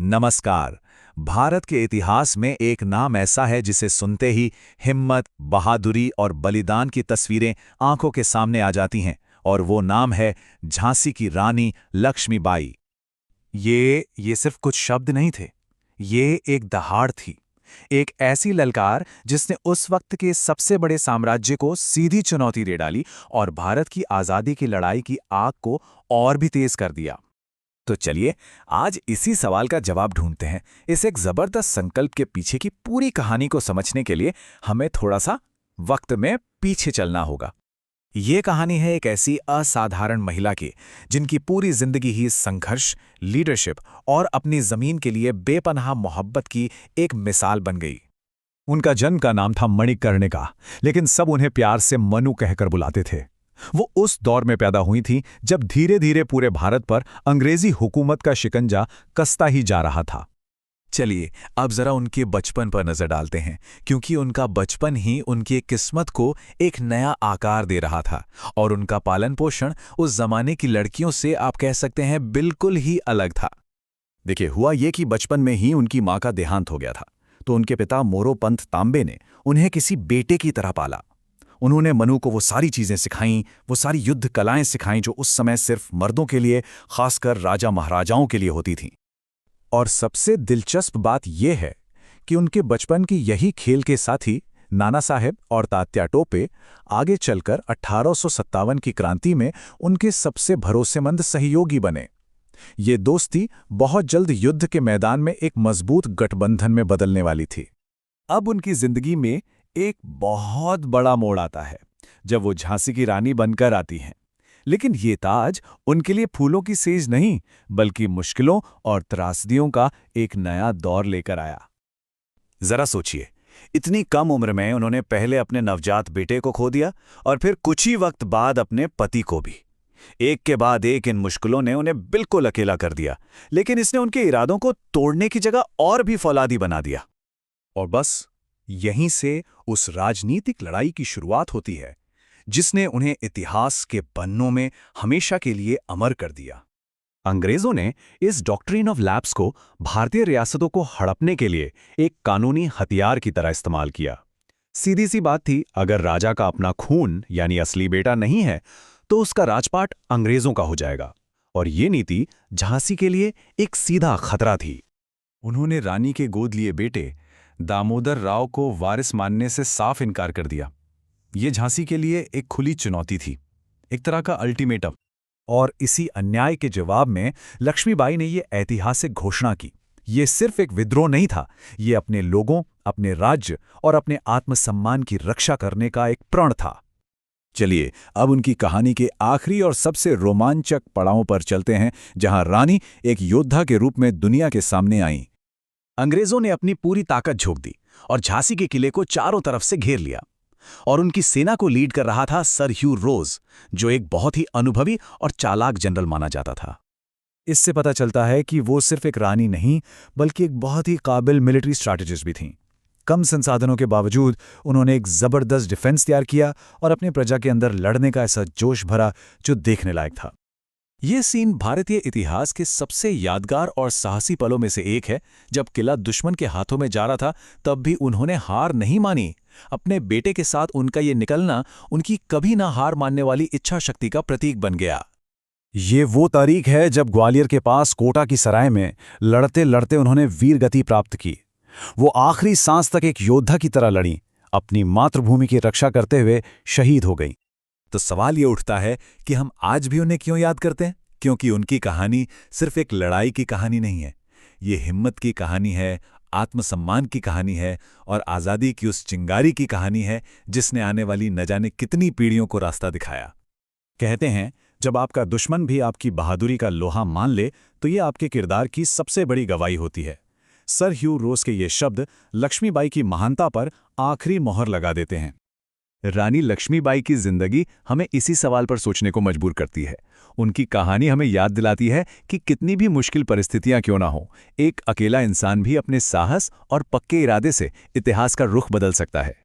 नमस्कार। भारत के इतिहास में एक नाम ऐसा है जिसे सुनते ही हिम्मत, बहादुरी और बलिदान की तस्वीरें आंखों के सामने आ जाती हैं, और वो नाम है झांसी की रानी लक्ष्मीबाई। ये सिर्फ कुछ शब्द नहीं थे। ये एक दहाड़ थी। एक ऐसी ललकार जिसने उस वक्त के सबसे बड़े साम्राज्य को सीधी चुनौती दे डाली और भारत की आज़ादी की लड़ाई की आग को और भी तेज कर दिया। तो चलिए आज इसी सवाल का जवाब ढूंढते हैं। इस एक जबरदस्त संकल्प के पीछे की पूरी कहानी को समझने के लिए हमें थोड़ा सा वक्त में पीछे चलना होगा। ये कहानी है एक ऐसी असाधारण महिला की जिनकी पूरी जिंदगी ही संघर्ष, लीडरशिप और अपनी जमीन के लिए बेपनाह मोहब्बत की एक मिसाल बन गई। उनका जन्म का नाम था मणिकर्णिका, लेकिन सब उन्हें प्यार से मनु कहकर बुलाते थे। वो उस दौर में पैदा हुई थी जब धीरे धीरे पूरे भारत पर अंग्रेजी हुकूमत का शिकंजा कसता ही जा रहा था। चलिए अब जरा उनके बचपन पर नजर डालते हैं, क्योंकि उनका बचपन ही उनकी किस्मत को एक नया आकार दे रहा था और उनका पालन पोषण उस जमाने की लड़कियों से आप कह सकते हैं बिल्कुल ही अलग था। देखिए, हुआ ये कि बचपन में ही उनकी मां का देहांत हो गया था, तो उनके पिता मोरोपंत तांबे ने उन्हें किसी बेटे की तरह पाला। उन्होंने मनु को वो सारी चीजें सिखाईं, वो सारी युद्ध कलाएं सिखाईं जो उस समय सिर्फ मर्दों के लिए, खासकर राजा महाराजाओं के लिए होती थीं। और सबसे दिलचस्प बात यह है कि उनके बचपन की यही खेल के साथी नाना साहेब और तात्या टोपे आगे चलकर 1857 की क्रांति में उनके सबसे भरोसेमंद सहयोगी बने। ये दोस्ती बहुत जल्द युद्ध के मैदान में एक मजबूत गठबंधन में बदलने वाली थी। अब उनकी जिंदगी में एक बहुत बड़ा मोड़ आता है जब वो झांसी की रानी बनकर आती हैं। लेकिन ये ताज उनके लिए फूलों की सेज नहीं, बल्कि मुश्किलों और त्रासदियों का एक नया दौर लेकर आया। जरा सोचिए, इतनी कम उम्र में उन्होंने पहले अपने नवजात बेटे को खो दिया और फिर कुछ ही वक्त बाद अपने पति को भी। एक के बाद एक इन मुश्किलों ने उन्हें बिल्कुल अकेला कर दिया, लेकिन इसने उनके इरादों को तोड़ने की जगह और भी फौलादी बना दिया। और बस यहीं से उस राजनीतिक लड़ाई की शुरुआत होती है जिसने उन्हें इतिहास के पन्नों में हमेशा के लिए अमर कर दिया। अंग्रेजों ने इस डॉक्ट्रिन ऑफ लैप्स को भारतीय रियासतों को हड़पने के लिए एक कानूनी हथियार की तरह इस्तेमाल किया। सीधी सी बात थी, अगर राजा का अपना खून यानी असली बेटा नहीं है तो उसका राजपाट अंग्रेजों का हो जाएगा। और ये नीति झांसी के लिए एक सीधा खतरा थी। उन्होंने रानी के गोद लिए बेटे दामोदर राव को वारिस मानने से साफ इनकार कर दिया। ये झांसी के लिए एक खुली चुनौती थी, एक तरह का अल्टीमेटम। और इसी अन्याय के जवाब में लक्ष्मीबाई ने ये ऐतिहासिक घोषणा की। ये सिर्फ एक विद्रोह नहीं था, ये अपने लोगों, अपने राज्य और अपने आत्मसम्मान की रक्षा करने का एक प्रण था। चलिए अब उनकी कहानी के आखिरी और सबसे रोमांचक पड़ाव पर चलते हैं, जहां रानी एक योद्धा के रूप में दुनिया के सामने आईं। अंग्रेजों ने अपनी पूरी ताकत झोंक दी और झांसी के किले को चारों तरफ से घेर लिया। और उनकी सेना को लीड कर रहा था सर ह्यू रोज, जो एक बहुत ही अनुभवी और चालाक जनरल माना जाता था। इससे पता चलता है कि वो सिर्फ एक रानी नहीं, बल्कि एक बहुत ही काबिल मिलिट्री स्ट्रैटेजिस्ट भी थीं। कम संसाधनों के बावजूद उन्होंने एक जबरदस्त डिफेंस तैयार किया और अपने प्रजा के अंदर लड़ने का ऐसा जोश भरा जो देखने लायक था। ये सीन भारतीय इतिहास के सबसे यादगार और साहसी पलों में से एक है। जब किला दुश्मन के हाथों में जा रहा था, तब भी उन्होंने हार नहीं मानी। अपने बेटे के साथ उनका ये निकलना उनकी कभी ना हार मानने वाली इच्छा शक्ति का प्रतीक बन गया। ये वो तारीख है जब ग्वालियर के पास कोटा की सराय में लड़ते लड़ते उन्होंने वीर गति प्राप्त की। वो आखिरी सांस तक एक योद्धा की तरह लड़ी, अपनी मातृभूमि की रक्षा करते हुए शहीद हो गई। तो सवाल ये उठता है कि हम आज भी उन्हें क्यों याद करते हैं? क्योंकि उनकी कहानी सिर्फ एक लड़ाई की कहानी नहीं है, ये हिम्मत की कहानी है, आत्मसम्मान की कहानी है और आज़ादी की उस चिंगारी की कहानी है जिसने आने वाली न जाने कितनी पीढ़ियों को रास्ता दिखाया। कहते हैं, जब आपका दुश्मन भी आपकी बहादुरी का लोहा मान ले तो ये आपके किरदार की सबसे बड़ी गवाही होती है। सर ह्यू रोज के ये शब्द लक्ष्मीबाई की महानता पर आखिरी मोहर लगा देते हैं। रानी लक्ष्मीबाई की जिंदगी हमें इसी सवाल पर सोचने को मजबूर करती है। उनकी कहानी हमें याद दिलाती है कि कितनी भी मुश्किल परिस्थितियां क्यों ना हो, एक अकेला इंसान भी अपने साहस और पक्के इरादे से इतिहास का रुख बदल सकता है।